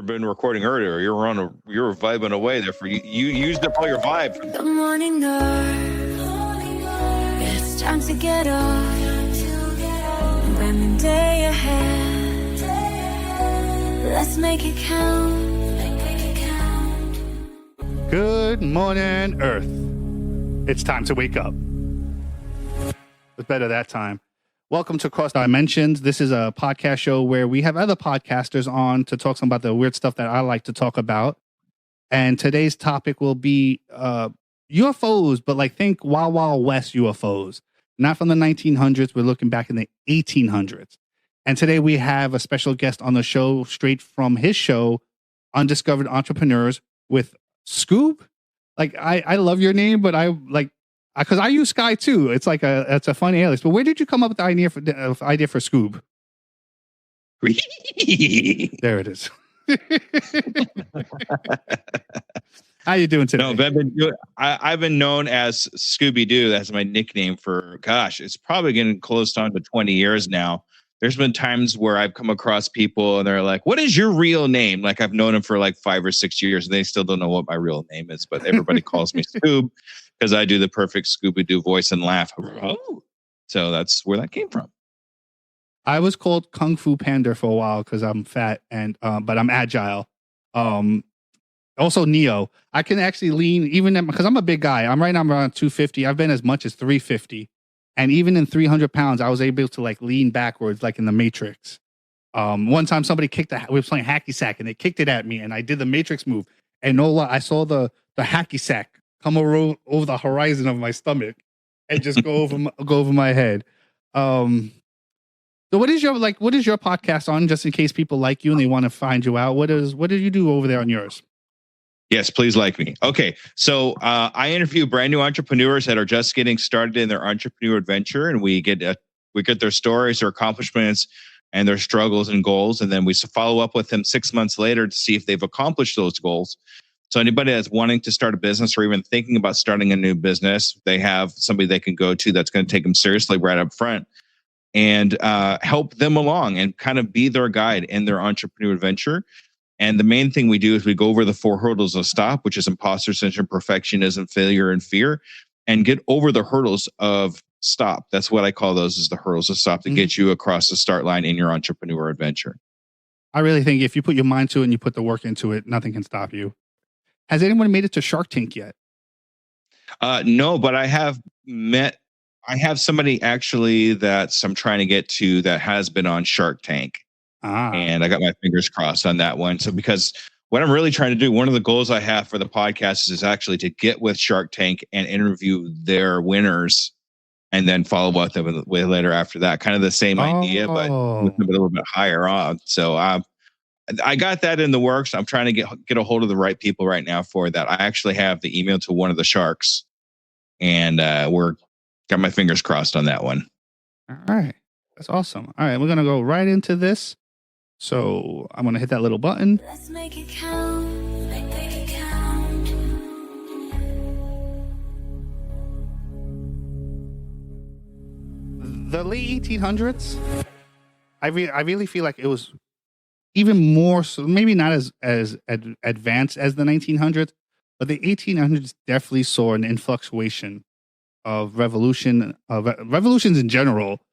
ever been recording earlier. You were vibing away there for you. You used up all your vibe. The morning girl, it's time to get up. And the day ahead, let's make it count. Good morning, Earth. It's time to wake up. It's better that time. Welcome to Cross Dimensions. This is a podcast show where we have other podcasters on to talk some about the weird stuff that I like to talk about. And today's topic will be UFOs, but like think Wild Wild West UFOs. Not from the 1900s. We're looking back in the 1800s. And today we have a special guest on the show straight from his show, Undiscovered Entrepreneurs, with Skoob. Like, I love your name, but I like, because I use Sky too. It's like it's a fun alias. But where did you come up with the idea for Skoob? There it is. How you doing today? No, I've been known as Scooby Doo. That's my nickname for, gosh, it's probably getting close on to 20 years now. There's been times where I've come across people and they're like, what is your real name? Like I've known them for like 5 or 6 years and they still don't know what my real name is, but everybody calls me Skoob because I do the perfect Scooby Doo voice and laugh. So that's where that came from. I was called Kung Fu Panda for a while because I'm fat and but I'm agile. Also Neo. I can actually lean even because I'm a big guy. I'm around 250. I've been as much as 350. And even in 300 pounds, I was able to like lean backwards like in the Matrix. One time somebody we were playing hacky sack and they kicked it at me and I did the Matrix move. And no lie, I saw the hacky sack come over the horizon of my stomach and just go over my head. So what is your podcast on, just in case people like you and they want to find you out? What do you do over there on yours? Yes, please like me. Okay, so I interview brand new entrepreneurs that are just getting started in their entrepreneur adventure, and we get their stories, their accomplishments, and their struggles and goals, and then we follow up with them 6 months later to see if they've accomplished those goals. So anybody that's wanting to start a business or even thinking about starting a new business, they have somebody they can go to that's going to take them seriously right up front and help them along and kind of be their guide in their entrepreneur adventure. And the main thing we do is we go over the 4 hurdles of stop, which is imposter syndrome, perfectionism, failure, and fear, and get over the hurdles of stop. That's what I call those, is the hurdles of stop to get you across the start line in your entrepreneur adventure. I really think if you put your mind to it and you put the work into it, nothing can stop you. Has anyone made it to Shark Tank yet? No, but I have somebody actually that I'm trying to get to that has been on Shark Tank. And I got my fingers crossed on that one. So because what I'm really trying to do, one of the goals I have for the podcast is actually to get with Shark Tank and interview their winners and then follow up with later after that. Kind of the same idea, but with a little bit higher on. So I got that in the works. I'm trying to get a hold of the right people right now for that. I actually have the email to one of the sharks and got my fingers crossed on that one. All right. That's awesome. All right. We're going to go right into this. So I'm going to hit that little button. Let's make it count. Make it count. The late 1800s, I really feel like it was even more so, maybe not as advanced as the 1900s, but the 1800s definitely saw an influctuation of revolutions in general,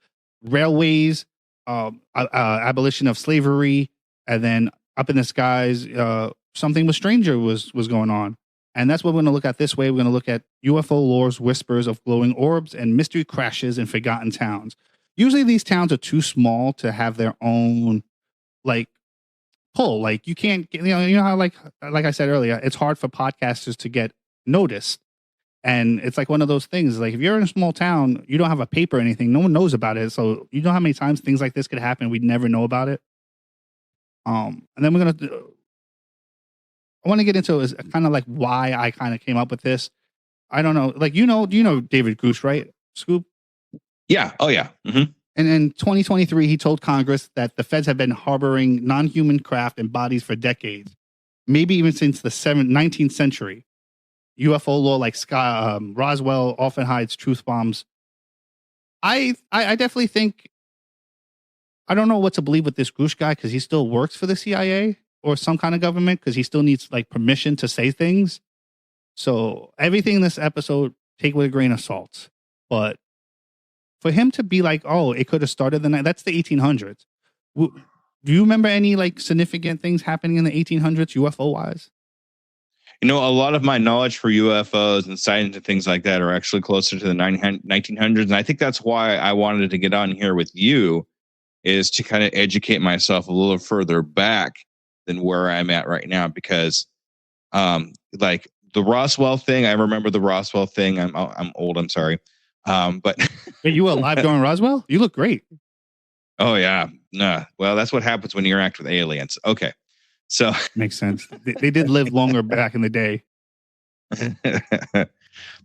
railways, abolition of slavery, and then up in the skies, something was stranger was going on. And that's what we're going to look at this way. We're going to look at UFO lores, whispers of glowing orbs, and mystery crashes in forgotten towns. Usually these towns are too small to have their own, like, pull. Like, you can't get, you know how, like I said earlier, it's hard for podcasters to get noticed. And it's like one of those things, like if you're in a small town, you don't have a paper or anything, no one knows about it. So you know how many times things like this could happen, we'd never know about it. And then I want to get into is kind of like why I kind of came up with this. I don't know, like, do you know David Grusch, right? Skoob? Yeah. Oh yeah. Mm-hmm. And in 2023, he told Congress that the feds have been harboring non-human craft and bodies for decades, maybe even since the 19th century. UFO lore like Roswell often hides truth bombs. I definitely think, I don't know what to believe with this Grusch guy because he still works for the CIA. or some kind of government because he still needs like permission to say things. So everything in this episode, take with a grain of salt. But for him to be like, oh, it could have started the night, that's the 1800s. Do you remember any like significant things happening in the 1800s UFO wise? A lot of my knowledge for UFOs and sightings and things like that are actually closer to the 1900s. And I think that's why I wanted to get on here with you, is to kind of educate myself a little further back than where I'm at right now. Because like the Roswell thing, I remember the Roswell thing. I'm old, I'm sorry. But Wait, you were alive during Roswell? You look great. Oh, yeah. Nah. Well, that's what happens when you interact with aliens. Okay. So makes sense. They did live longer back in the day.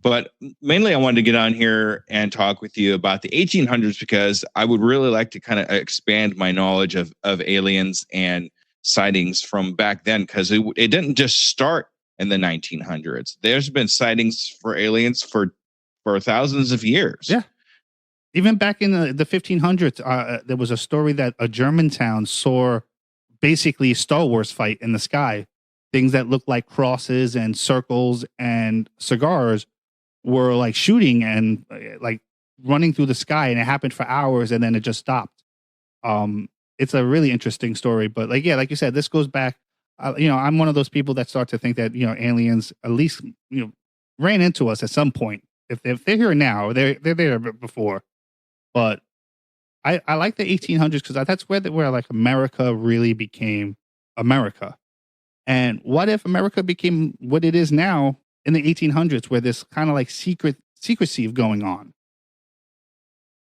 But mainly I wanted to get on here and talk with you about the 1800s because I would really like to kind of expand my knowledge of aliens and sightings from back then, because it didn't just start in the 1900s. There's been sightings for aliens for thousands of years. Yeah. Even back in the 1500s, there was a story that a German town saw basically a Star Wars fight in the sky. Things that looked like crosses and circles and cigars were like shooting and like running through the sky, and it happened for hours and then it just stopped. It's a really interesting story, but like you said, this goes back. I'm one of those people that start to think that aliens at least ran into us at some point. If they're here now, they're there before. But I like the 1800s because that's where like America really became America. And what if America became what it is now in the 1800s, where this kind of like secrecy of going on?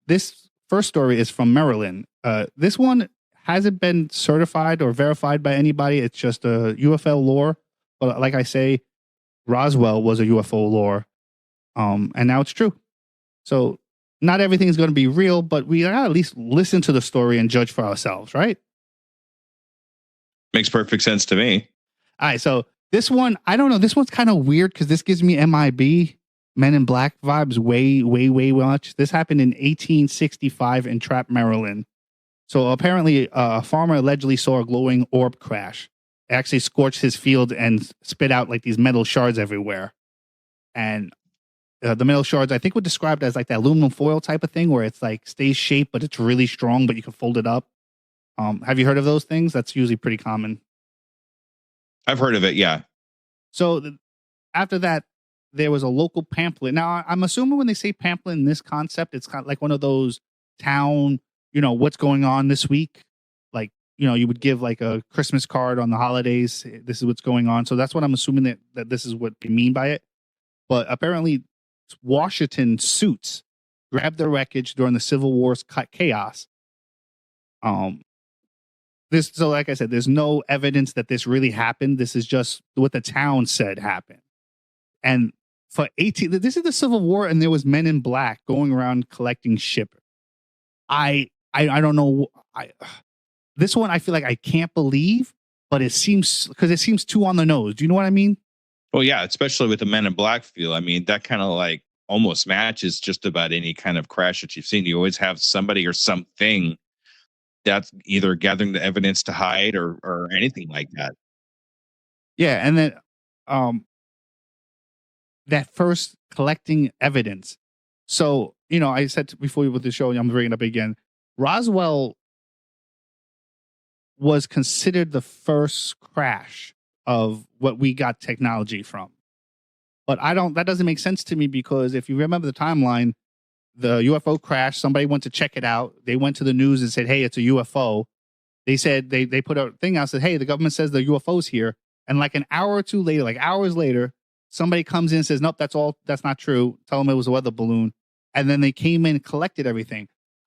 This first story is from Maryland. This one hasn't been certified or verified by anybody. It's just a UFO lore. But like I say, Roswell was a UFO lore. And now it's true. So not everything is going to be real, but we gotta at least listen to the story and judge for ourselves, right? Makes perfect sense to me. All right, so this one, I don't know. This one's kind of weird because this gives me MIB, Men in Black vibes way much. This happened in 1865 in Trapp, Maryland. So apparently a farmer allegedly saw a glowing orb crash. It actually scorched his field and spit out like these metal shards everywhere. And the metal shards, I think, were described as like that aluminum foil type of thing where it's like stays shaped, but it's really strong, but you can fold it up. Have you heard of those things? That's usually pretty common. I've heard of it, yeah. So after that, there was a local pamphlet. Now, I'm assuming when they say pamphlet in this concept, it's kind of like one of those town, what's going on this week. Like, you would give like a Christmas card on the holidays. This is what's going on. So that's what I'm assuming that this is what they mean by it. But apparently, Washington suits grabbed the wreckage during the Civil War's chaos. So like I said, there's no evidence that this really happened. This is just what the town said happened. And for this is the Civil War, and there was Men in Black going around collecting ship. I don't know. This one I feel like I can't believe, but it seems too on the nose. Do you know what I mean? Well, yeah, especially with the Men in Black feel. I mean, that kind of like almost matches just about any kind of crash that you've seen. You always have somebody or something that's either gathering the evidence to hide or anything like that. Yeah, and then that first collecting evidence. So, I said before with the show, and I'm bringing it up again, Roswell was considered the first crash of what we got technology from. But that doesn't make sense to me, because if you remember the timeline, the UFO crash, somebody went to check it out. They went to the news and said, hey, it's a UFO. They said, they put a thing out, said, hey, the government says the UFO's here. And like an hour or two later, like hours later, somebody comes in and says, nope, that's not true. Tell them it was a weather balloon. And then they came in and collected everything.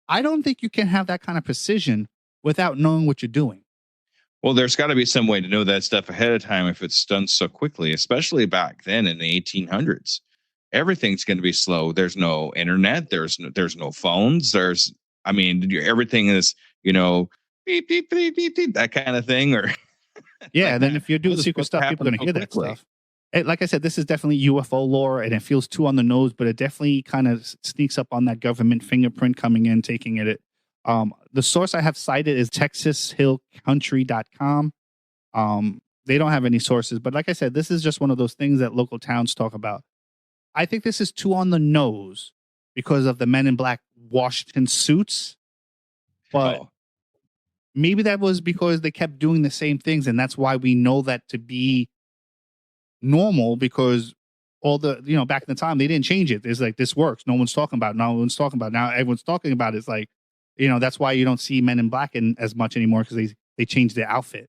I don't think you can have that kind of precision without knowing what you're doing. Well, there's got to be some way to know that stuff ahead of time if it's done so quickly, especially back then in the 1800s. Everything's going to be slow. There's no internet. There's no phones. Everything is, beep, beep, beep, beep, beep, that kind of thing. Or yeah, and then if you're doing secret stuff, people are going to hear that stuff. Like I said, this is definitely UFO lore, and it feels too on the nose, but it definitely kind of sneaks up on that government fingerprint coming in, taking it. The source I have cited is texashillcountry.com. They don't have any sources, but like I said, this is just one of those things that local towns talk about. I think this is too on the nose because of the Men in Black Washington suits, but maybe that was because they kept doing the same things, and that's why we know that to be normal, because all the, back in the time, they didn't change it. It's like, this works. No one's talking about it. No one's talking about it. Now everyone's talking about it. It's like, that's why you don't see Men in Black as much anymore, because they changed their outfit.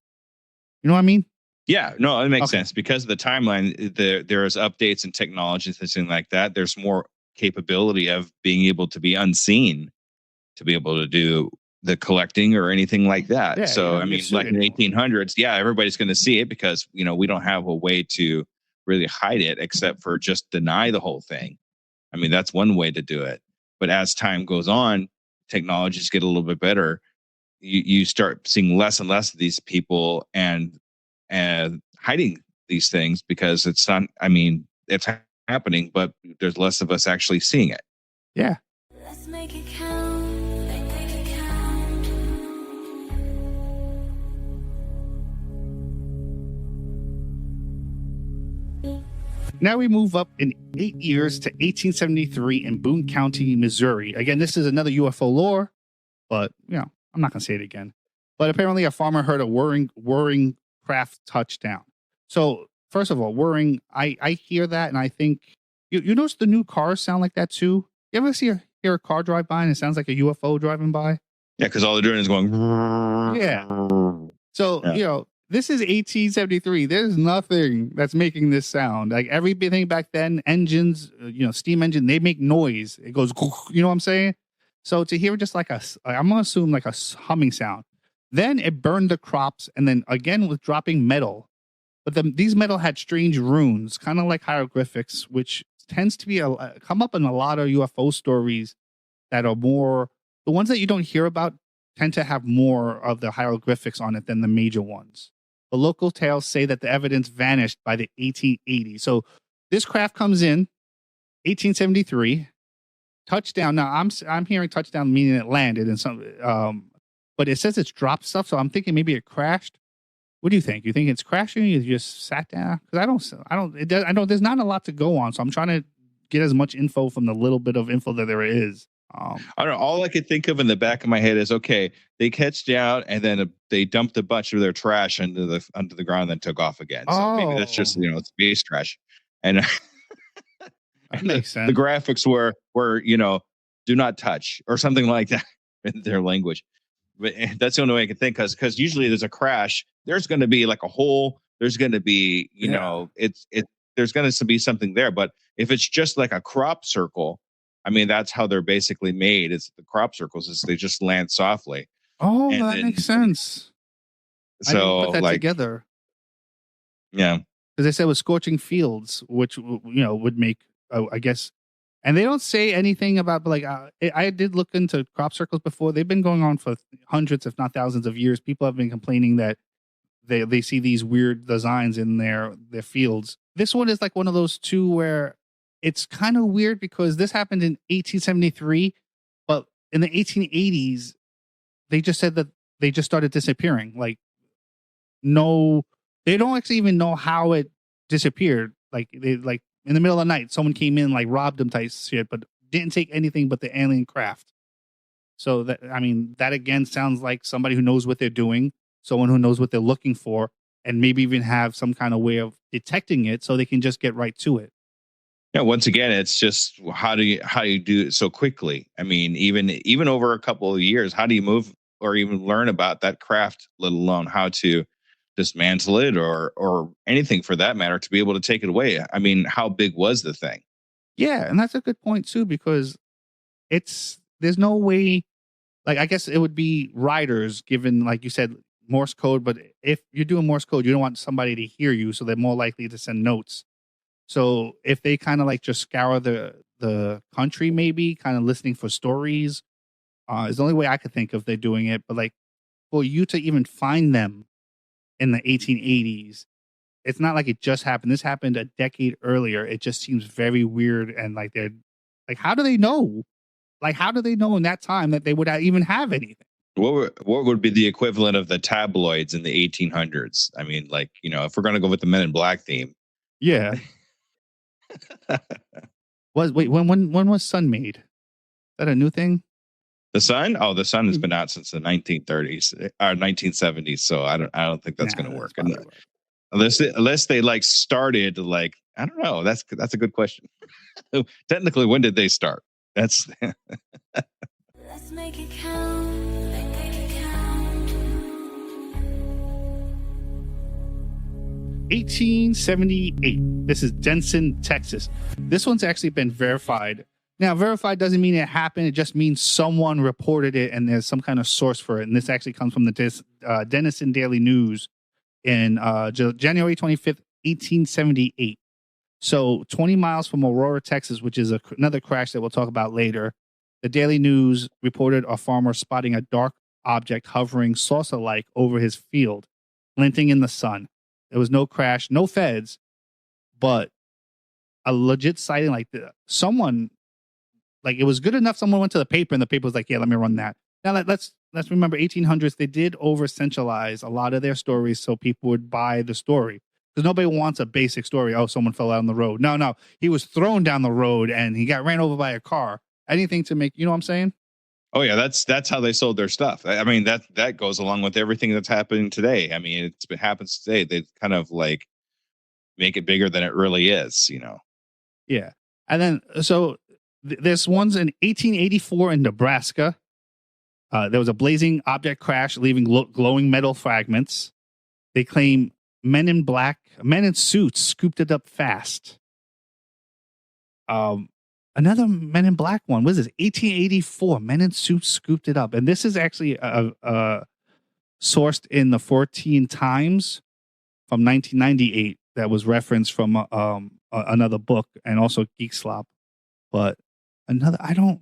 You know what I mean? Yeah, no, it makes sense because of the timeline. There's updates and technologies and things like that. There's more capability of being able to be unseen, to be able to do the collecting or anything like that. Yeah, so, I mean, like in the 1800s, everybody's going to see it because, we don't have a way to really hide it except for just deny the whole thing. I mean, that's one way to do it. But as time goes on, technologies get a little bit better. You start seeing less and less of these people and hiding these things because it's not, it's happening, but there's less of us actually seeing it. Yeah. Let's make it count. Make it count. Now we move up in 8 years to 1873 in Boone County, Missouri. Again, this is another UFO lore, but I'm not going to say it again. But apparently a farmer heard a whirring craft touchdown. So first of all, whirring, I hear that and I think, you notice the new cars sound like that too? You ever hear a car drive by and it sounds like a UFO driving by? Yeah, because all they're doing is going. Yeah. So, this is 1873. There's nothing that's making this sound. Like everything back then, engines, steam engine, they make noise. It goes, you know what I'm saying? So to hear just like I'm going to assume like a humming sound. Then it burned the crops and then again with dropping metal. But these metal had strange runes, kind of like hieroglyphics, which tends to be come up in a lot of UFO stories that are more, the ones that you don't hear about tend to have more of the hieroglyphics on it than the major ones. The local tales say that the evidence vanished by the 1880s. So this craft comes in 1873, touchdown. Now I'm hearing touchdown meaning it landed and some, but it says it's dropped stuff. So I'm thinking maybe it crashed. What do you think? You think it's crashing? You just sat down? Because I know there's not a lot to go on. So I'm trying to get as much info from the little bit of info that there is. I don't know. All I could think of in the back of my head is, okay, they catched out and then they dumped a bunch of their trash under the ground and then took off again. So maybe that's just, space trash. And that makes sense. The graphics were, do not touch or something like that in their language. But that's the only way I can think, because usually there's a crash. There's going to be like a hole. There's going to be, there's going to be something there. But if it's just like a crop circle, that's how they're basically made. It's the crop circles is they just land softly. Oh, that makes sense. So I didn't put that together. Yeah. Because they said with scorching fields, which, would make, I guess, and they don't say anything about, but like, I did look into crop circles before. They've been going on for hundreds, if not thousands of years. People have been complaining that they see these weird designs in their fields. This one is like one of those two where it's kind of weird because this happened in 1873, but in the 1880s, they just said that they just started disappearing. Like, no, they don't actually even know how it disappeared. Like in the middle of the night, someone came in, like robbed them type shit, but didn't take anything but the alien craft. So that again sounds like somebody who knows what they're doing, someone who knows what they're looking for, and maybe even have some kind of way of detecting it so they can just get right to it. Yeah, once again, it's just how do you do it so quickly? Even over a couple of years, how do you move or even learn about that craft, let alone how to dismantle it or anything for that matter to be able to take it away? How big was the thing? Yeah, and that's a good point too, because there's no way, like, I guess it would be riders given, like you said, Morse code, but if you're doing Morse code, you don't want somebody to hear you, so they're more likely to send notes. So if they kind of like just scour the country, maybe kind of listening for stories, is the only way I could think of they're doing it. But like for you to even find them in the 1880s, it's not like it just happened. This happened a decade earlier. It just seems very weird. And like they're like, how do they know? Like, how do they know in that time that they would even have anything? What would be the equivalent of the tabloids in the 1800s? I mean, like, if we're going to go with the Men in Black theme. Yeah. When was Sun made? Is that a new thing? The Sun? Oh, the Sun has been out since the 1930s or 1970s. So I don't think that's going to work. Right. Unless they like started like, I don't know. That's a good question. Technically, when did they start? That's Let's make it count. 1878. This is Denison, Texas. This one's actually been verified. Now, verified doesn't mean it happened. It just means someone reported it and there's some kind of source for it. And this actually comes from the Denison Daily News in January 25th, 1878. So 20 miles from Aurora, Texas, which is another crash that we'll talk about later. The Daily News reported a farmer spotting a dark object hovering saucer-like over his field, glinting in the sun. There was no crash, no feds, but a legit sighting. Like someone, like it was good enough. Someone went to the paper, and the paper was like, "Yeah, let me run that." Now let's remember, 1800s. They did over centralize a lot of their stories, so people would buy the story because nobody wants a basic story. Oh, someone fell out on the road. No, he was thrown down the road and he got ran over by a car. Anything to make, you know what I'm saying? Oh yeah, that's how they sold their stuff. I mean, that goes along with everything that's happening today. I mean, it happens today. They kind of like make it bigger than it really is, Yeah. And then, so this one's in 1884 in Nebraska. There was a blazing object crash, leaving glowing metal fragments. They claim men in suits scooped it up fast. Another Men in Black one. What is this? 1884. Men in suits scooped it up. And this is actually sourced in the 14 Times from 1998 that was referenced from another book and also Geek Slop. But I don't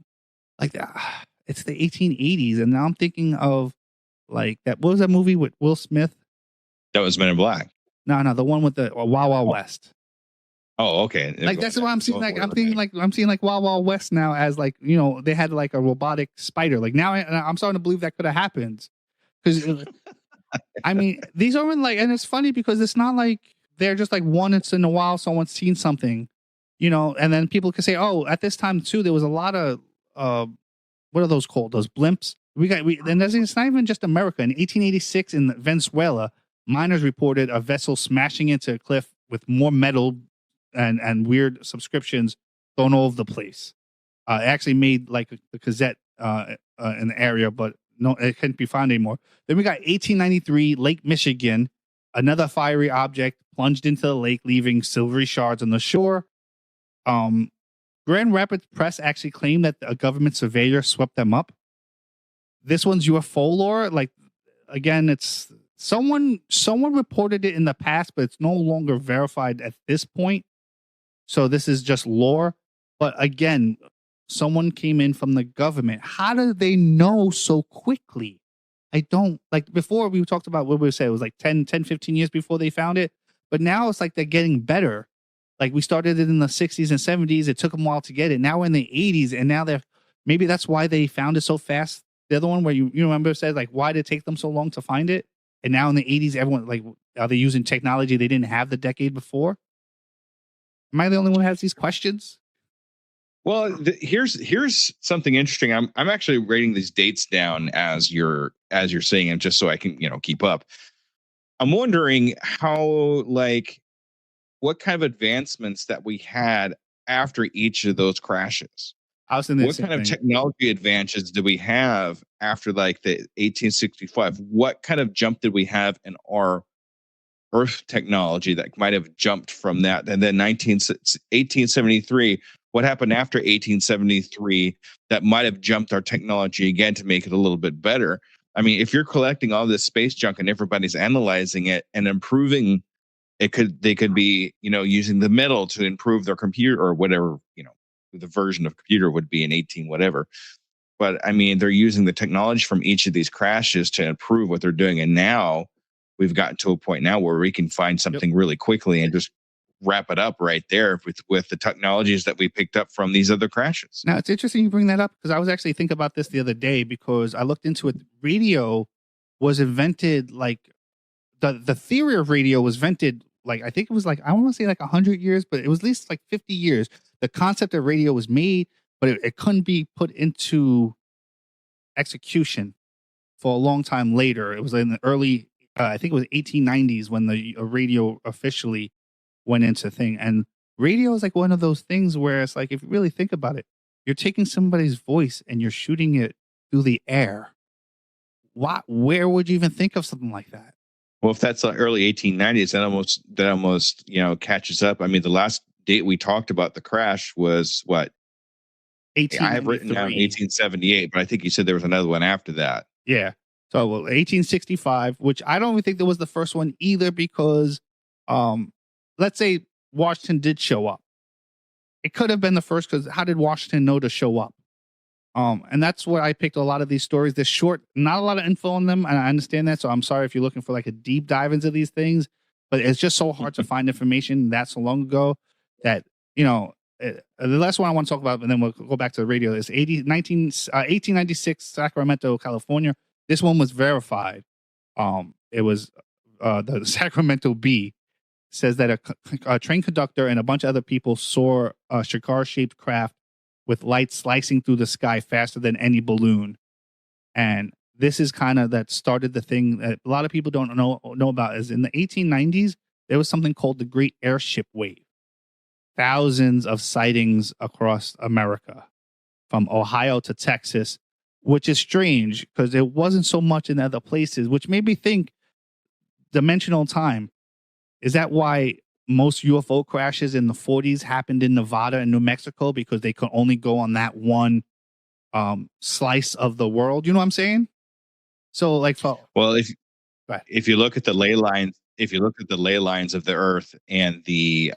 like that. It's the 1880s. And now I'm thinking of like that. What was that movie with Will Smith? That was Men in Black. No, the one with the Wild Wild West. Oh, okay. Like that's what I'm seeing. Like I'm thinking, like I'm seeing like Wild Wild West now as like they had like a robotic spider. Like now I'm starting to believe that could have happened because I mean these aren't like, and it's funny because it's not like they're just like once in a while someone's seen something, and then people can say, oh, at this time too there was a lot of what are those called? Those blimps. And it's not even just America. In 1886 in Venezuela, miners reported a vessel smashing into a cliff with more metal and weird subscriptions thrown all over the place. It actually made like a cassette in the area, but no, it couldn't be found anymore. Then we got 1893, Lake Michigan. Another fiery object plunged into the lake, leaving silvery shards on the shore. Grand Rapids Press actually claimed that a government surveyor swept them up. This one's UFO lore. Like, again, it's someone reported it in the past, but it's no longer verified at this point. So this is just lore. But again, someone came in from the government. How do they know so quickly? I don't like before we talked about what we said. It was like 10, 15 years before they found it. But now it's like they're getting better. Like we started it in the 60s and 70s. It took them a while to get it. Now we're in the 80s. And now maybe that's why they found it so fast. The other one where you remember said like, why did it take them so long to find it? And now in the 80s, everyone like, are they using technology they didn't have the decade before? Am I the only one who has these questions? Well, here's something interesting. I'm actually writing these dates down as you're saying them, just so I can keep up. I'm wondering how what kind of advancements that we had after each of those crashes. What kind of technology advances did we have after like the 1865? What kind of jump did we have in our Earth technology that might have jumped from that? And then 1873, what happened after 1873 that might have jumped our technology again to make it a little bit better? I mean, if you're collecting all this space junk and everybody's analyzing it and improving, they could be, using the metal to improve their computer or whatever, the version of computer would be in 18 whatever. But I mean, they're using the technology from each of these crashes to improve what they're doing. And now we've gotten to a point now where we can find something really quickly and just wrap it up right there with the technologies that we picked up from these other crashes. Now, it's interesting you bring that up because I was actually thinking about this the other day because I looked into it. Radio was invented like the theory of radio was invented like I think it was like I want to say like 100 years, but it was at least like 50 years. The concept of radio was made, but it couldn't be put into execution for a long time later. It was in the early, I think it was 1890s when the radio officially went into thing. And radio is like one of those things where it's like, if you really think about it, you're taking somebody's voice and you're shooting it through the air. Where would you even think of something like that? Well, if that's the early 1890s, that almost catches up. I mean, the last date we talked about the crash was what? I have written down 1878, but I think you said there was another one after that. Yeah. So 1865, which I don't even think that was the first one either, because let's say Washington did show up. It could have been the first because how did Washington know to show up? And that's where I picked a lot of these stories. They're short, not a lot of info on them. And I understand that. So I'm sorry if you're looking for like a deep dive into these things, but it's just so hard to find information that so long ago that, the last one I want to talk about, and then we'll go back to the radio, is 1896, Sacramento, California. This one was verified. It was the Sacramento Bee says that a train conductor and a bunch of other people saw a cigar-shaped craft with lights slicing through the sky faster than any balloon. And this is kind of that started the thing that a lot of people don't know about is in the 1890s, there was something called the Great Airship Wave. Thousands of sightings across America from Ohio to Texas, which is strange because it wasn't so much in other places, which made me think dimensional time. Is that why most UFO crashes in the 40s happened in Nevada and New Mexico because they could only go on that one slice of the world? You know what I'm saying? So well, if you look at the ley lines, of the Earth and the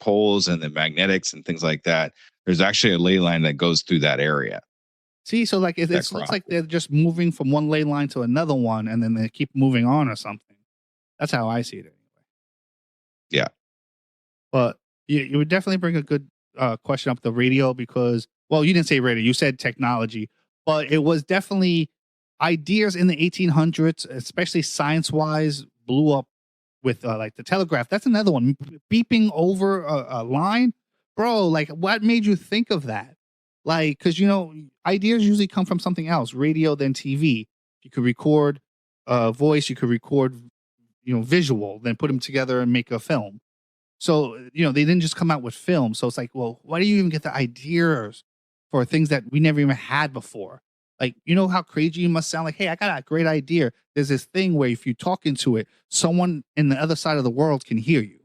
poles and the magnetics and things like that, there's actually a ley line that goes through that area. See, so like it looks like they're just moving from one ley line to another one, and then they keep moving on or something. That's how I see it anyway. Yeah. But you would definitely bring a good question up the radio because, well, you didn't say radio, you said technology, but it was definitely ideas in the 1800s, especially science-wise, blew up with like the telegraph. That's another one. Beeping over a line. Bro, like what made you think of that? Like, because, ideas usually come from something else, radio, then TV. You could record voice, you could record visual, then put them together and make a film. So, they didn't just come out with film. So it's like, well, why do you even get the ideas for things that we never even had before? Like, how crazy you must sound like, hey, I got a great idea. There's this thing where if you talk into it, someone in the other side of the world can hear you.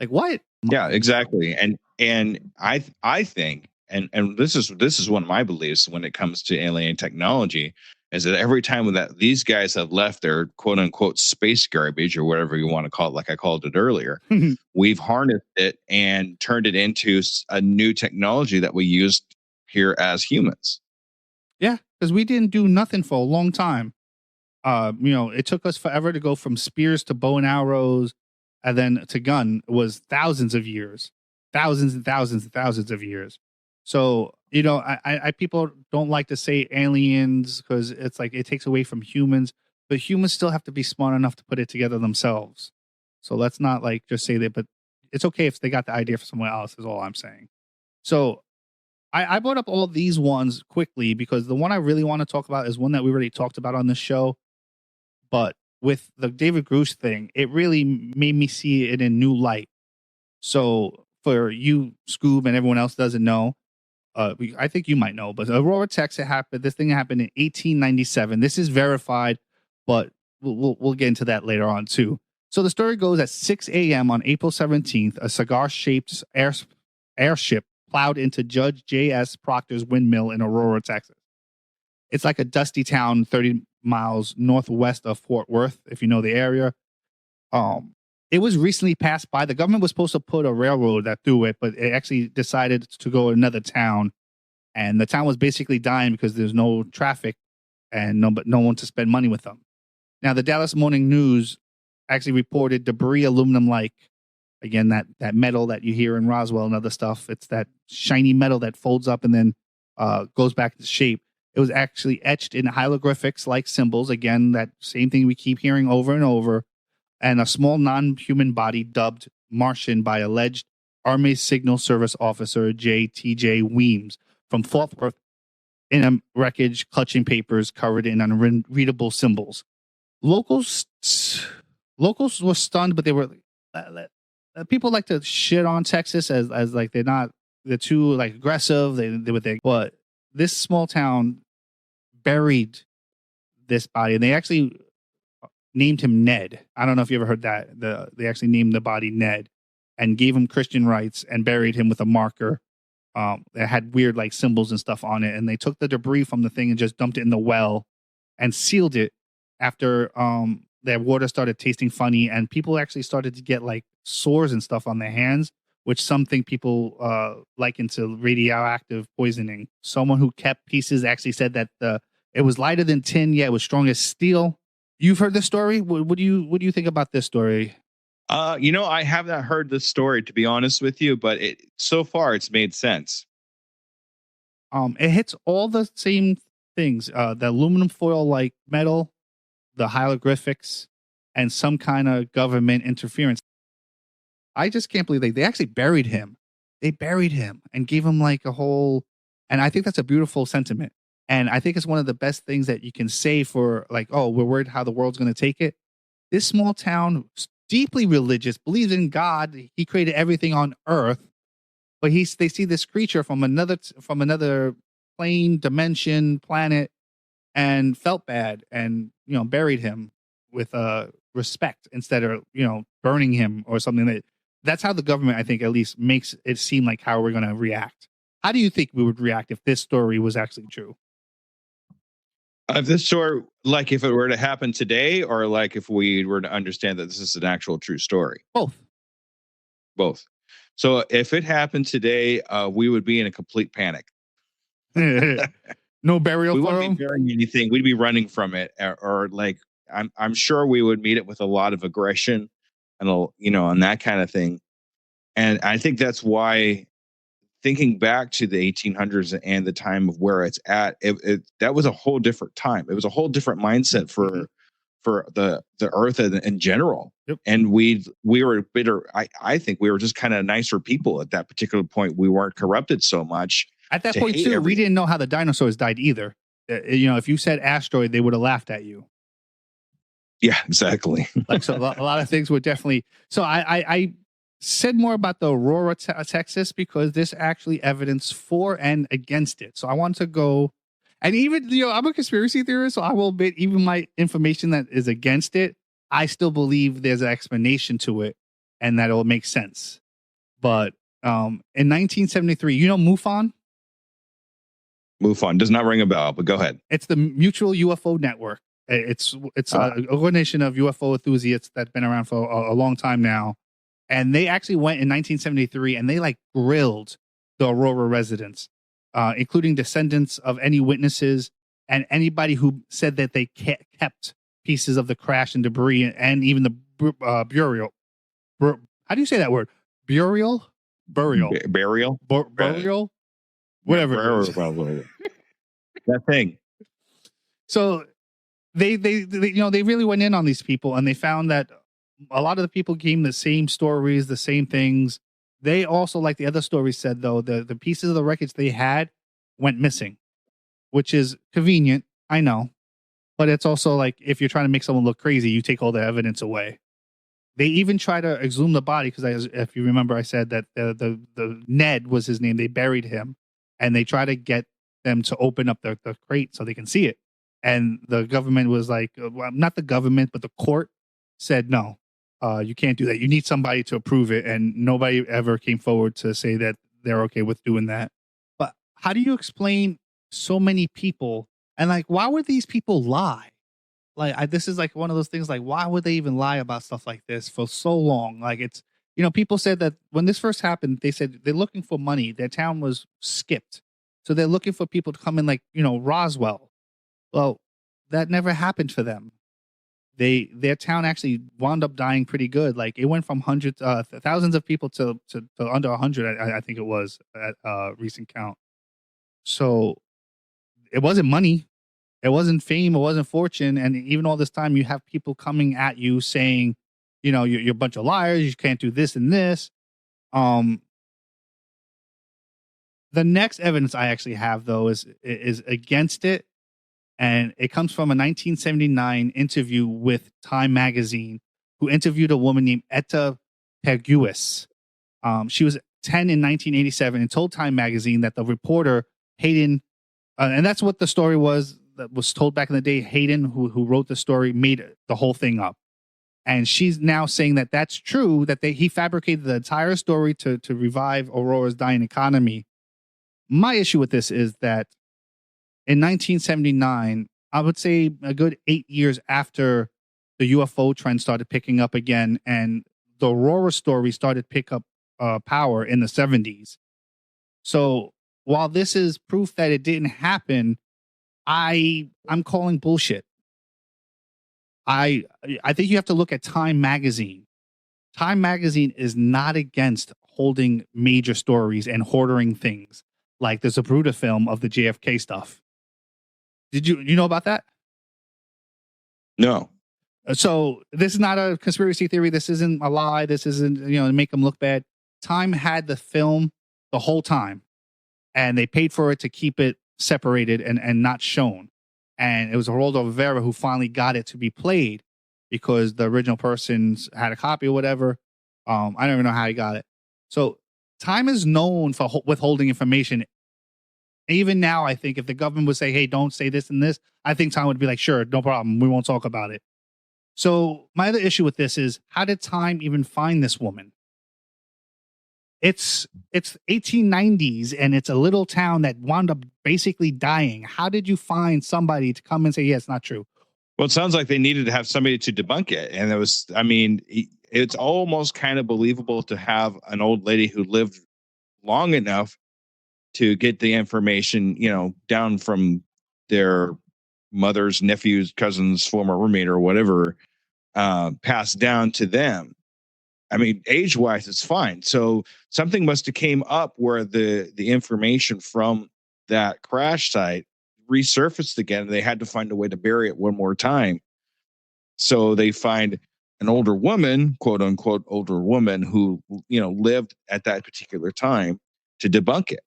Like what? Yeah, exactly. And I think, and this is one of my beliefs when it comes to alien technology, is that every time that these guys have left their quote unquote space garbage or whatever you want to call it, like I called it earlier, we've harnessed it and turned it into a new technology that we used here as humans. Yeah, because we didn't do nothing for a long time. It took us forever to go from spears to bow and arrows and then to gun. It was thousands of years, thousands and thousands and thousands of years. So, I people don't like to say aliens because it's like it takes away from humans, but humans still have to be smart enough to put it together themselves. So let's not like just say that, but it's okay if they got the idea for someone else is all I'm saying. So I brought up all these ones quickly because the one I really want to talk about is one that we already talked about on this show. But with the David Grusch thing, it really made me see it in new light. So for you, Skoob, and everyone else doesn't know, I think you might know, but Aurora, Texas happened. This thing happened in 1897. This is verified, but we'll get into that later on too. So the story goes at 6 a.m. on April 17th, a cigar-shaped airship plowed into Judge J.S. Proctor's windmill in Aurora, Texas. It's like a dusty town 30 miles northwest of Fort Worth, if you know the area. It was recently passed by. The government was supposed to put a railroad that through it, but it actually decided to go to another town. And the town was basically dying because there's no traffic and no one to spend money with them. Now, the Dallas Morning News actually reported debris aluminum like, Again, that metal that you hear in Roswell and other stuff, it's that shiny metal that folds up and then goes back into shape. It was actually etched in hieroglyphics like symbols. Again, that same thing we keep hearing over and over. And a small non-human body dubbed Martian by alleged Army Signal Service officer J.T.J. Weems from Fort Worth in a wreckage clutching papers covered in unreadable symbols. Locals were stunned, but they were people like to shit on Texas as like they're too like aggressive. But this small town buried this body, and they actually named him Ned. I don't know if you ever heard that. They actually named the body Ned and gave him Christian rites and buried him with a marker that had weird like symbols and stuff on it. And they took the debris from the thing and just dumped it in the well and sealed it after their water started tasting funny, and people actually started to get like sores and stuff on their hands, which some think people liken to radioactive poisoning. Someone who kept pieces actually said that it was lighter than tin, yet it was strong as steel. You've heard this story. What do you think about this story? I have not heard this story, to be honest with you, but so far it's made sense. It hits all the same things: the aluminum foil like metal, the hieroglyphics, and some kind of government interference. I just can't believe they actually buried him. They buried him and gave him like a whole, and I think that's a beautiful sentiment. And I think it's one of the best things that you can say for like, oh, we're worried how the world's going to take it. This small town, deeply religious, believes in God. He created everything on earth, but they see this creature from another plane, dimension, planet, and felt bad and, buried him with respect instead of, burning him or something. That's how the government, I think, at least makes it seem like how we're going to react. How do you think we would react if this story was actually true? If this story, like if it were to happen today, or like if we were to understand that this is an actual true story? Both. So if it happened today, we would be in a complete panic. No burial. We wouldn't be burying anything. We'd be running from it, or like I'm sure we would meet it with a lot of aggression, and and that kind of thing. And I think that's why, thinking back to the 1800s and the time of where it's at, that was a whole different time. It was a whole different mindset for the earth in general. Yep. And we were bitter. I think we were just kind of nicer people at that particular point. We weren't corrupted so much. At that point too, we didn't know how the dinosaurs died either. If you said asteroid, they would have laughed at you. Yeah, exactly. So a lot of things were definitely. So I said more about the Aurora, Texas, because there's actually evidence for and against it. So I want to go, and even I'm a conspiracy theorist, so I will admit even my information that is against it, I still believe there's an explanation to it, and that it will make sense. But in 1973, MUFON? MUFON does not ring a bell, but go ahead. It's the Mutual UFO Network. It's an organization of UFO enthusiasts that's been around for a long time now. And they actually went in 1973 and they like grilled the Aurora residents, including descendants of any witnesses and anybody who said that they kept pieces of the crash and debris, and even the burial. How do you say that word? Burial? Burial. Burial? Whatever. That thing. So they really went in on these people, and they found that a lot of the people gave the same stories, the same things. They also, like the other stories said, though, the pieces of the wreckage they had went missing, which is convenient, I know. But it's also like, if you're trying to make someone look crazy, you take all the evidence away. They even try to exhume the body, because if you remember, I said that the Ned was his name. They buried him, and they try to get them to open up the crate so they can see it. And the government was like, well, not the government, but the court said, no, you can't do that. You need somebody to approve it. And nobody ever came forward to say that they're okay with doing that. But how do you explain so many people? And like, why would these people lie? Like, this is like one of those things, like, why would they even lie about stuff like this for so long? Like, it's, people said that when this first happened, they said they're looking for money. Their town was skipped. So they're looking for people to come in, like, Roswell. Well, that never happened for them. their town actually wound up dying pretty good. Like it went from hundreds, thousands of people to under 100. I think it was at recent count. So it wasn't money, it wasn't fame, it wasn't fortune, and even all this time you have people coming at you saying, you know, you're a bunch of liars. You can't do this and this. The next evidence I actually have though is against it. And it comes from a 1979 interview with Time magazine, who interviewed a woman named Etta Perguis. She was 10 in 1987 and told Time magazine that the reporter Hayden, and that's what the story was that was told back in the day. Hayden, who wrote the story, made the whole thing up. And she's now saying that that's true, that he fabricated the entire story to revive Aurora's dying economy. My issue with this is that in 1979, I would say a good 8 years after the UFO trend started picking up again, and the Aurora story started to pick up power in the 70s. So while this is proof that it didn't happen, I'm calling bullshit. I think you have to look at Time magazine. Time magazine is not against holding major stories and hoarding things. Like there's a Bruta film of the JFK stuff. Did you know about that? No. So this is not a conspiracy theory. This isn't a lie. This isn't, to make them look bad. Time had the film the whole time, and they paid for it to keep it separated and not shown. And it was Geraldo Rivera who finally got it to be played because the original persons had a copy or whatever. I don't even know how he got it. So Time is known for withholding information. Even now, I think if the government would say, hey, don't say this and this, I think Time would be like, sure, no problem. We won't talk about it. So my other issue with this is, how did Time even find this woman? It's 1890s and it's a little town that wound up basically dying. How did you find somebody to come and say, yeah, it's not true? Well, it sounds like they needed to have somebody to debunk it. And it was, I mean, it's almost kind of believable to have an old lady who lived long enough to get the information, down from their mother's, nephew's, cousin's, former roommate or whatever, passed down to them. I mean, age-wise, it's fine. So something must have came up where the information from that crash site resurfaced again. And they had to find a way to bury it one more time. So they find an older woman, quote unquote, older woman who, lived at that particular time to debunk it.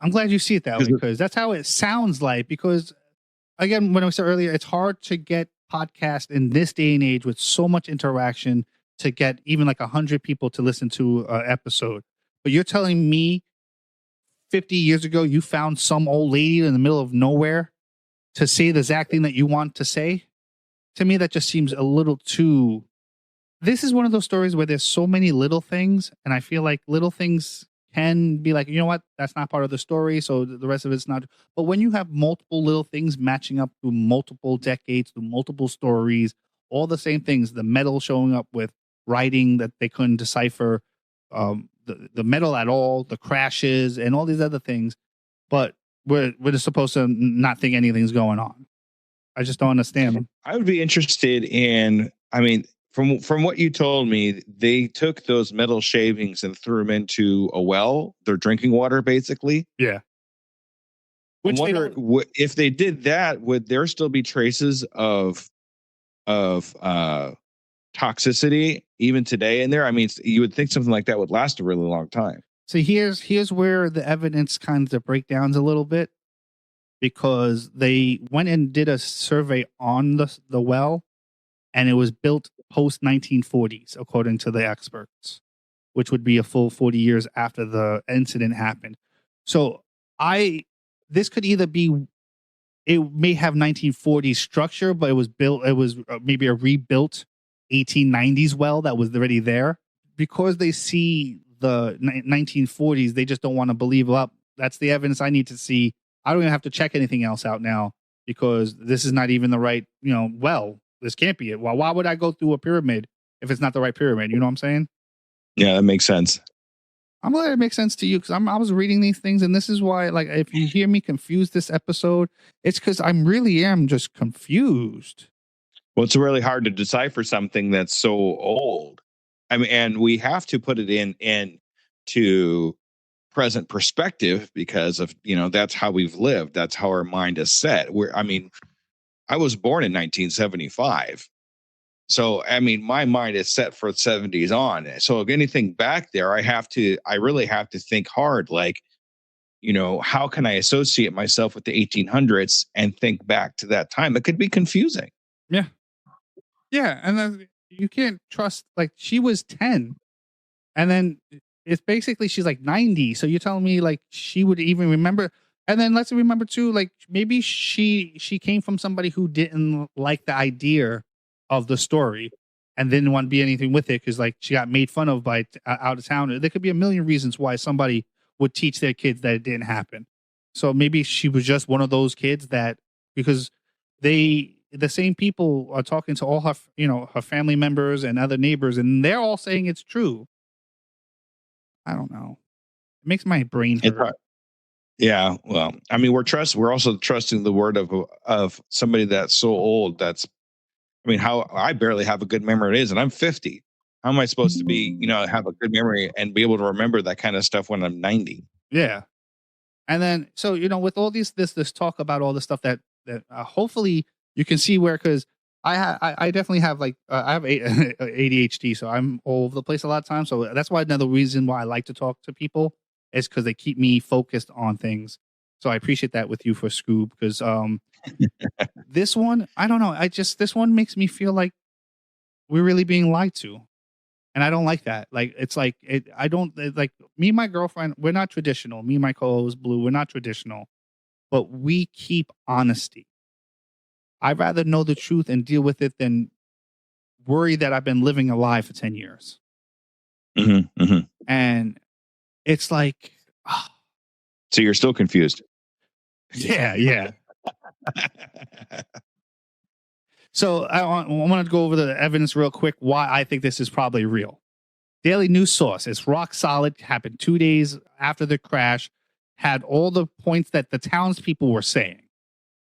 I'm glad you see it that way, because that's how it sounds like. Because again, when I said earlier, it's hard to get podcasts in this day and age with so much interaction to get even like 100 people to listen to an episode. But you're telling me 50 years ago, you found some old lady in the middle of nowhere to say the exact thing that you want to say? To me, that just seems a little too... This is one of those stories where there's so many little things, and I feel like little things can be like, you know what, that's not part of the story, so the rest of it's not. But when you have multiple little things matching up through multiple decades, through multiple stories, all the same things, the metal showing up with writing that they couldn't decipher, the metal at all, the crashes, and all these other things, but we're just supposed to not think anything's going on. I just don't understand them. I would be interested in, I mean, from what you told me, they took those metal shavings and threw them into a well, their drinking water, basically. Yeah. I wonder if they did that, would there still be traces of toxicity even today in there? I mean, you would think something like that would last a really long time. So here's where the evidence kind of breakdowns a little bit, because they went and did a survey on the well, and it was built post 1940s, according to the experts, which would be a full 40 years after the incident happened. So this could either be, it may have 1940s structure, but it was maybe a rebuilt 1890s well that was already there. Because they see the 1940s, they just don't want to believe, well, that's the evidence I need to see. I don't even have to check anything else out now, because this is not even the right, well, this can't be it. Well, why would I go through a pyramid if it's not the right pyramid? You know what I'm saying? Yeah, that makes sense. I'm glad it makes sense to you, because I was reading these things, and this is why, like, if you hear me confused this episode, it's because I really am just confused. Well, it's really hard to decipher something that's so old. I mean, and we have to put it in to present perspective because of, that's how we've lived. That's how our mind is set. I was born in 1975. So, I mean, my mind is set for 70s on. So if anything back there, I really have to think hard, like, how can I associate myself with the 1800s and think back to that time? It could be confusing. Yeah. Yeah. And then you can't trust, like, she was 10. And then it's basically she's like 90. So you're telling me like she would even remember. And then let's remember too, like maybe she came from somebody who didn't like the idea of the story and didn't want to be anything with it because like she got made fun of by out of town. There could be a million reasons why somebody would teach their kids that it didn't happen. So maybe she was just one of those kids that because the same people are talking to all her, her family members and other neighbors, and they're all saying it's true. I don't know. It makes my brain hurt. Yeah. Well, I mean, we're also trusting the word of somebody that's so old. How I barely have a good memory and I'm 50. How am I supposed to be, have a good memory and be able to remember that kind of stuff when I'm 90? Yeah. And then, so, with all this talk about all the stuff that hopefully you can see where, cause I definitely have like, I have ADHD, so I'm all over the place a lot of times. So that's why another reason why I like to talk to people is because they keep me focused on things. So I appreciate that with you for Skoob, because this one, I don't know. This one makes me feel like we're really being lied to. And I don't like that. Like, it's like, like me and my girlfriend, we're not traditional. Me and my co-host Blue, we're not traditional, but we keep honesty. I'd rather know the truth and deal with it than worry that I've been living a lie for 10 years. Mm-hmm, mm-hmm. And it's like, so you're still confused. Yeah. So I want to go over the evidence real quick why I think this is probably real. Daily News source. It's rock solid. Happened 2 days after the crash. Had all the points that the townspeople were saying.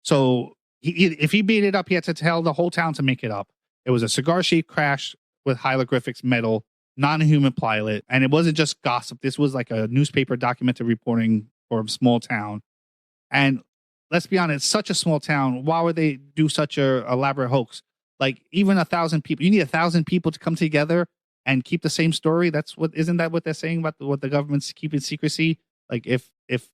So if he made it up, he had to tell the whole town to make it up. It was a cigar-shaped crash with hieroglyphics, metal, non-human pilot, and it wasn't just gossip. This was like a newspaper documented reporting for a small town. And let's be honest, such a small town. Why would they do such a elaborate hoax? Like even 1,000 people, you need 1,000 people to come together and keep the same story. Isn't that what they're saying about what the government's keeping secrecy? Like if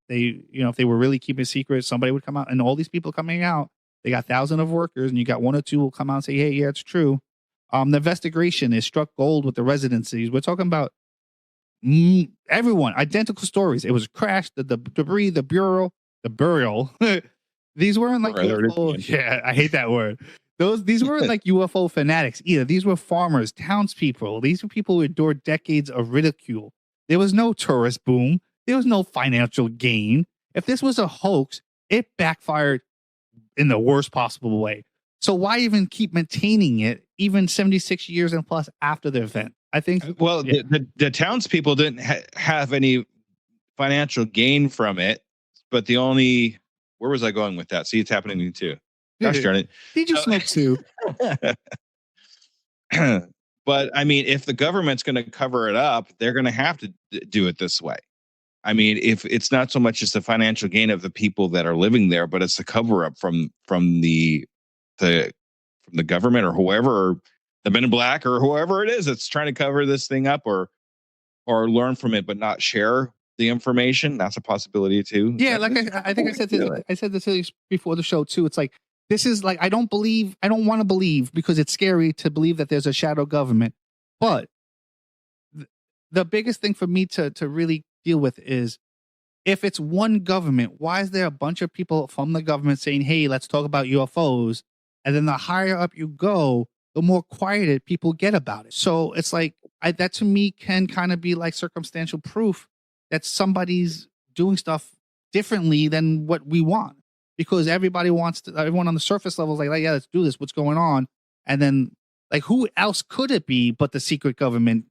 they, if they were really keeping secret, somebody would come out, and all these people coming out, they got thousands of workers and you got one or two will come out and say, hey, yeah, it's true. The investigation is struck gold with the residencies. We're talking about everyone, identical stories. It was a crash, the debris, the burial. These weren't like UFO. Yeah, I hate that word. These weren't like UFO fanatics either. These were farmers, townspeople. These were people who endured decades of ridicule. There was no tourist boom. There was no financial gain. If this was a hoax, it backfired in the worst possible way. So why even keep maintaining it even 76 years and plus after the event? I think. Well, yeah. the townspeople didn't have any financial gain from it, but where was I going with that? See, it's happening to me too. Gosh darn it. Did you smoke too? But I mean, if the government's going to cover it up, they're going to have to do it this way. I mean, if it's not so much just the financial gain of the people that are living there, but it's the cover up from the government or whoever, or the Men in Black or whoever it is that's trying to cover this thing up or learn from it, but not share the information. That's a possibility too. Yeah, like I think I said this before the show too. It's like, this is like, I don't want to believe because it's scary to believe that there's a shadow government. But the biggest thing for me to really deal with is if it's one government, why is there a bunch of people from the government saying, hey, let's talk about UFOs? And then the higher up you go, the more quieted people get about it. So it's like, that to me can kind of be like circumstantial proof that somebody's doing stuff differently than what we want. Because everyone on the surface level is like, yeah, let's do this. What's going on? And then like, who else could it be but the secret government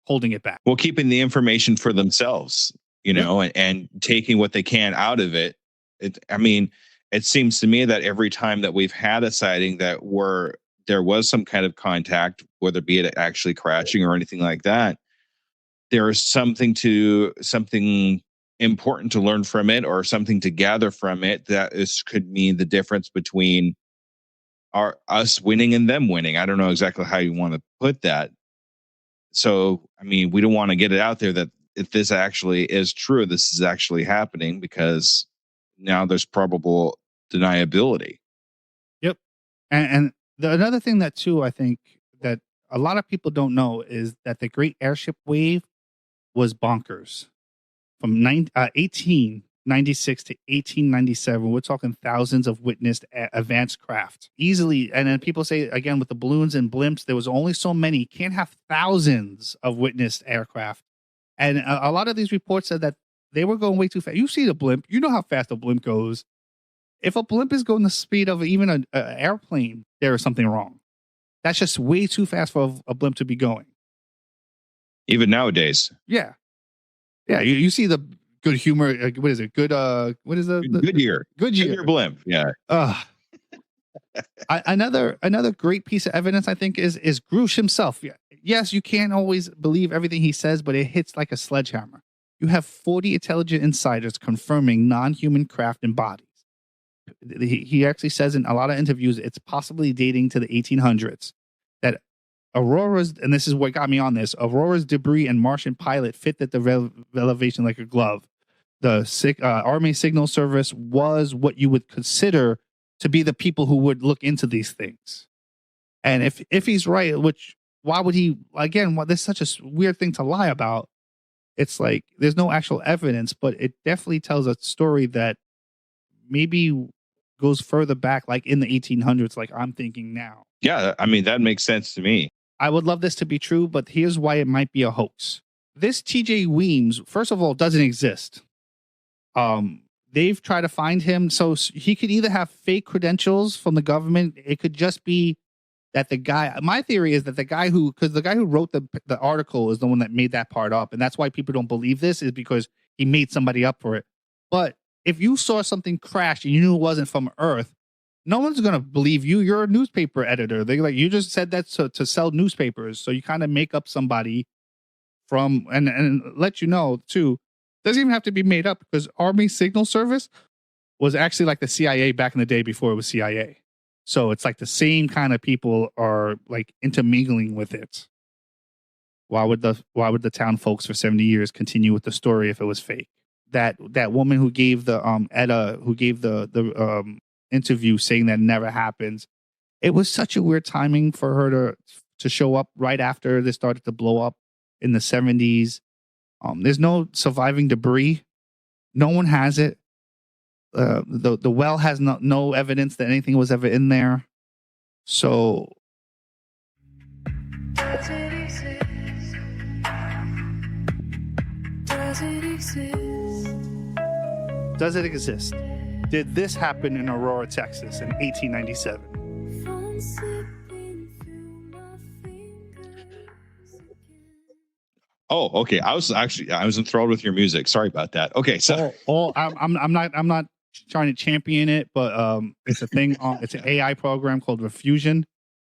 holding it back? Well, keeping the information for themselves, and taking what they can out of it. It seems to me that every time that we've had a sighting that we're there was some kind of contact, whether be it actually crashing or anything like that, there is something important to learn from it, or something to gather from it that could mean the difference between us winning and them winning. I don't know exactly how you want to put that. So, I mean, we don't want to get it out there that if this actually is true, this is actually happening, because now there's probable deniability. Yep. And another thing that too, I think that a lot of people don't know is that the Great Airship Wave was bonkers. From 1896 to 1897, we're talking thousands of witnessed advanced craft easily. And then people say, again, with the balloons and blimps, there was only so many. You can't have thousands of witnessed aircraft. And a lot of these reports said that they were going way too fast. You see the blimp, you know how fast a blimp goes. If a blimp is going the speed of even an airplane, there is something wrong. That's just way too fast for a blimp to be going. Even nowadays. Yeah. Yeah, you see the good humor. What is it? Good. What is the Goodyear? Goodyear blimp. Yeah. Another great piece of evidence, I think, is Grusch himself. Yes, you can't always believe everything he says, but it hits like a sledgehammer. You have 40 intelligent insiders confirming non-human craft and bodies. He actually says in a lot of interviews it's possibly dating to the 1800s that Aurora's, and this is what got me on this, Aurora's debris and Martian pilot fit the elevation like a glove. The Army Signal Service was what you would consider to be the people who would look into these things. And if he's right, which, why would he, again, this is such a weird thing to lie about. It's like, there's no actual evidence, but it definitely tells a story that maybe goes further back, like in the 1800s, like I'm thinking now. Yeah, I mean, that makes sense to me. I would love this to be true, but here's why it might be a hoax. This TJ Weems, first of all, doesn't exist. They've tried to find him. So he could either have fake credentials from the government. It could just be that the guy, my theory is that the guy who wrote the article is the one that made that part up. And that's why people don't believe this, is because he made somebody up for it. But if you saw something crash and you knew it wasn't from Earth, no one's going to believe you. You're a newspaper editor. They're like, you just said that to sell newspapers. So you kind of make up somebody from, and let you know too, doesn't even have to be made up, because Army Signal Service was actually like the CIA back in the day before it was CIA. So it's like the same kind of people are like intermingling with it. Why would the town folks for 70 years continue with the story if it was fake? That woman who gave the Etta, who gave the interview saying that never happens. It was such a weird timing for her to show up right after this started to blow up in the 70s. There's no surviving debris. No one has it. The well has no evidence that anything was ever in there. So Does it exist? Does it exist? does it exist? Did this happen in Aurora, Texas in 1897? Fun slipping through my fingers again. Oh, okay. I was enthralled with your music. Sorry about that. Okay, so I'm not trying to champion it, but it's a thing. It's an AI program called Refusion.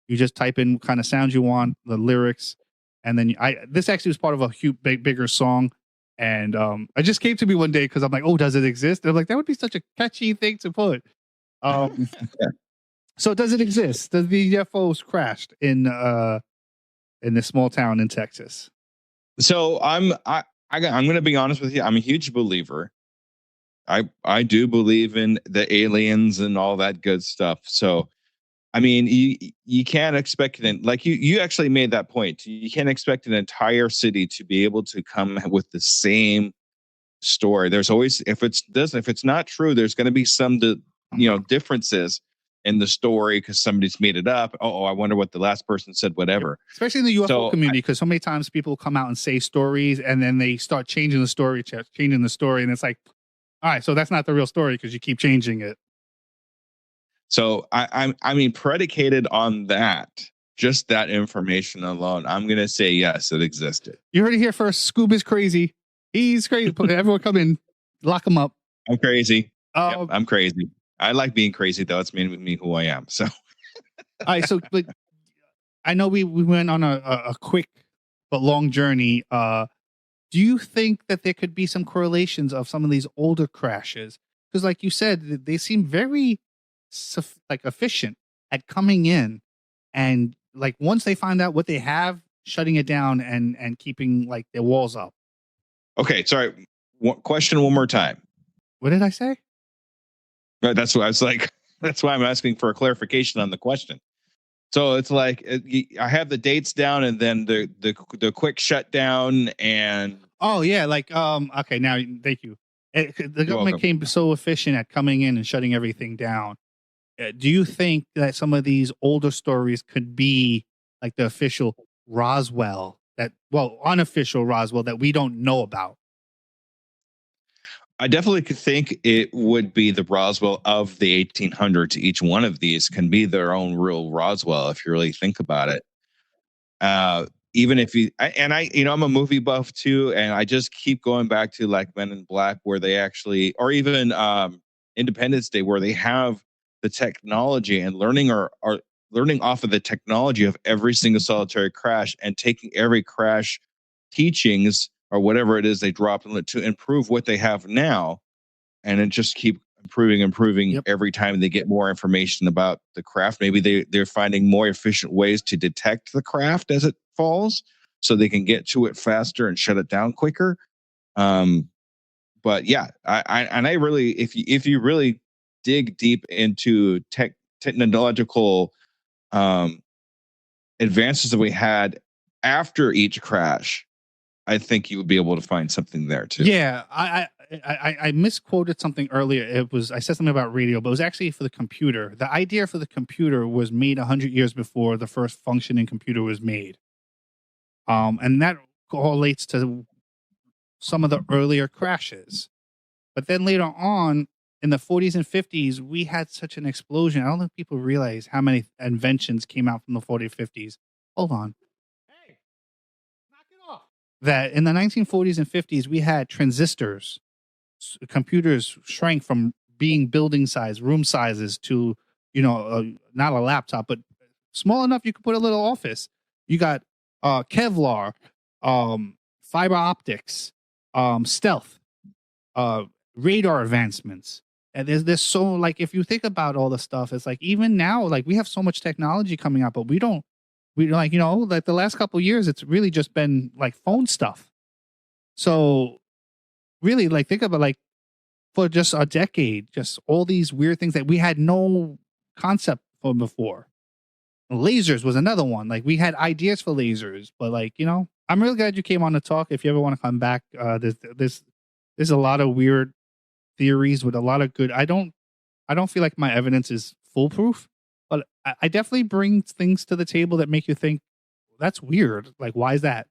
You just type in what kind of sounds you want, the lyrics, and then this actually was part of a huge, bigger song. And it just came to me one day because I'm like, oh, does it exist? And I'm like, that would be such a catchy thing to put. yeah. So does it exist? Does the UFOs crashed in this small town in Texas? So I'm going to be honest with you. I'm a huge believer. I do believe in the aliens and all that good stuff. So, I mean, you can't expect it. Like you actually made that point. You can't expect an entire city to be able to come with the same story. There's always, if it's not true, there's going to be some differences in the story because somebody's made it up. Oh, I wonder what the last person said, whatever. Especially in the UFO community, because so many times people come out and say stories and then they start changing the story. And it's like, all right, so that's not the real story because you keep changing it. So I mean, predicated on that, just that information alone, I'm going to say, yes, it existed. You heard it here first. Skoob is crazy. He's crazy. Everyone come in, lock him up. I'm crazy. Yep, I'm crazy. I like being crazy, though. It's made me who I am. So, all right. So, but I know we went on a quick but long journey. Do you think that there could be some correlations of some of these older crashes? Because, like you said, they seem very like efficient at coming in, and like once they find out what they have, shutting it down and keeping like their walls up. Okay, sorry. Question one more time. What did I say? That's what I was like. That's why I'm asking for a clarification on the question. So it's like I have the dates down, and then the quick shutdown, and yeah, like okay, now thank you. The government came so efficient at coming in and shutting everything down. Do you think that some of these older stories could be like the official Roswell, unofficial Roswell that we don't know about? I definitely could think it would be the Roswell of the 1800s. Each one of these can be their own real Roswell if you really think about it. Even if I'm a movie buff too, and I just keep going back to like Men in Black, where they actually, or even Independence Day, where they have the technology and learning off of the technology of every single solitary crash and taking every crash teachings or whatever it is they drop to improve what they have now, and it just keep improving Yep. every time they get more information about the craft. Maybe they're finding more efficient ways to detect the craft as it falls, so they can get to it faster and shut it down quicker. But yeah, I really, if you really dig deep into technological advances that we had after each crash, I think you would be able to find something there too. Yeah, I misquoted something earlier. I said something about radio, but it was actually for the computer. The idea for the computer was made 100 years before the first functioning computer was made. And that correlates to some of the earlier crashes. But then later on, in the 40s and 50s, we had such an explosion. I don't think people realize how many inventions came out from the 40s, 50s. Hold on. Hey, knock it off. That in the 1940s and 50s, we had transistors. Computers shrank from being building size, room sizes to, not a laptop, but small enough you could put a little office. You got Kevlar, fiber optics, stealth, radar advancements. And there's so, like, if you think about all the stuff, it's like even now, like we have so much technology coming out, but we like the last couple of years, it's really just been like phone stuff. So really, like, think about like for just a decade, just all these weird things that we had no concept for before. Lasers was another one. Like we had ideas for lasers, but like, I'm really glad you came on to talk. If you ever want to come back, there's a lot of weird theories with a lot of good. I don't feel like my evidence is foolproof, but I definitely bring things to the table that make you think that's weird. Like, why is that?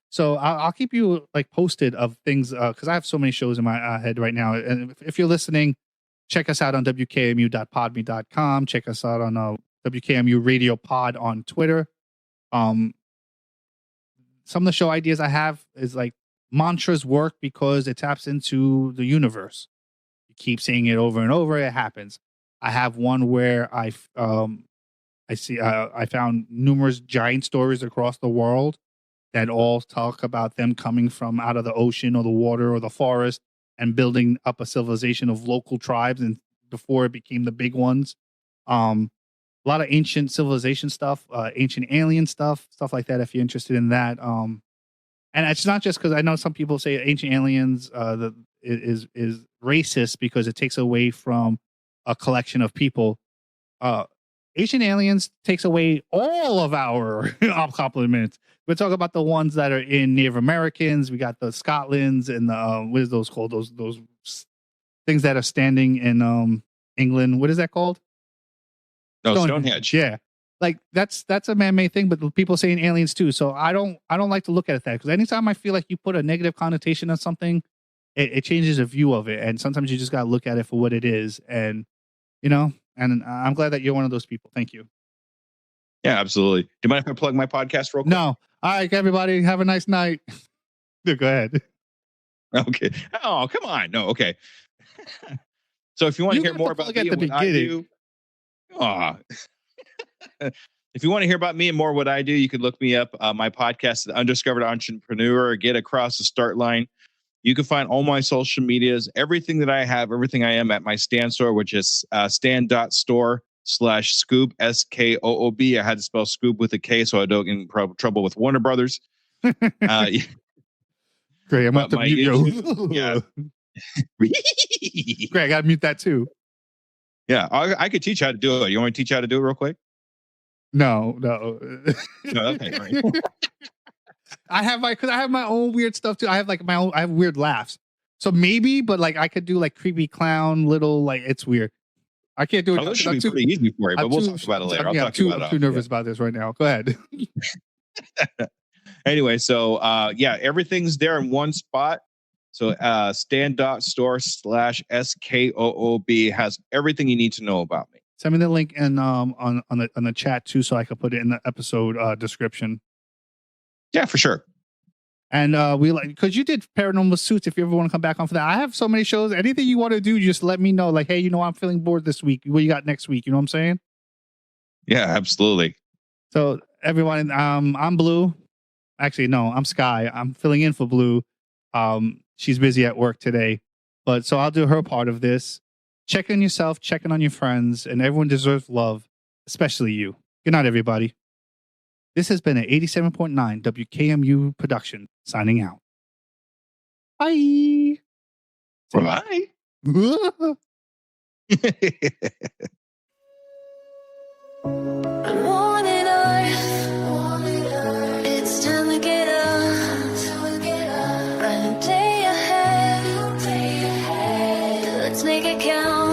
So I'll keep you like posted of things because I have so many shows in my head right now. And if you're listening, check us out on wkmu.podme.com. Check us out on WKMU Radio Pod on Twitter. Some of the show ideas I have is like mantras work because it taps into the universe. You keep saying it over and over, it happens. I have one where I found numerous giant stories across the world that all talk about them coming from out of the ocean or the water or the forest and building up a civilization of local tribes, and before it became the big ones. A lot of ancient civilization stuff, ancient alien stuff like that, if you're interested in that. And it's not just because I know some people say ancient aliens is racist because it takes away from a collection of people. Ancient aliens takes away all of our compliments. We're talking about the ones that are in Native Americans. We got the Scotlands and the what is those called? Those things that are standing in England. What is that called? No, Stonehenge. Yeah, like that's a man-made thing, but people saying aliens too. So I don't like to look at it that, because anytime I feel like you put a negative connotation on something, it changes the view of it, and sometimes you just gotta look at it for what it is, and And I'm glad that you're one of those people. Thank you. Yeah, absolutely. Do you mind if I plug my podcast real quick? No. All right, everybody, have a nice night. Go ahead. Okay. Oh, come on. No, okay. So if you want to hear more about me and what I do, if you want to hear about me and more what I do, you could look me up. My podcast, The Undiscovered Entrepreneur, get across the start line. You can find all my social medias, everything that I have, everything I am at my Stan store, which is stan.store/Skoob, Skoob. I had to spell Skoob with a K so I don't get in trouble with Warner Brothers. Great. I'm about to mute you. Yeah. Great. I got to mute that too. Yeah. I could teach you how to do it. You want me to teach you how to do it real quick? No. No, okay. Right. I have my own weird stuff too. I have I have weird laughs. So maybe, but like I could do like creepy clown, little, like it's weird. I can't do it. This should be pretty easy for you, but we'll talk about it later. I'm too nervous about this right now. Go ahead. Anyway, so everything's there in one spot. So stan.store/Skoob has everything you need to know about me. Send me the link and on the chat too, so I can put it in the episode description. Yeah, for sure. And we like, because you did Paranormal Suits. If you ever want to come back on for that, I have so many shows. Anything you want to do, just let me know. Like, hey, I'm feeling bored this week. What you got next week? You know what I'm saying? Yeah, absolutely. So everyone, I'm Blue. Actually, no, I'm Sky. I'm filling in for Blue. She's busy at work today, but so I'll do her part of this. Check on yourself, checking on your friends, and everyone deserves love, especially you. Good night, everybody. This has been an 87.9 WKMU production, signing out. Bye. Bye. Morning Earth, it's time to get up. Bright day ahead, let's make it count.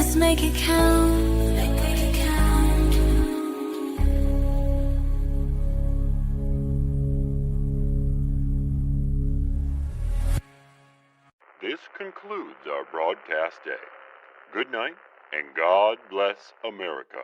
Let's make it count. This concludes our broadcast day. Good night, and God bless America.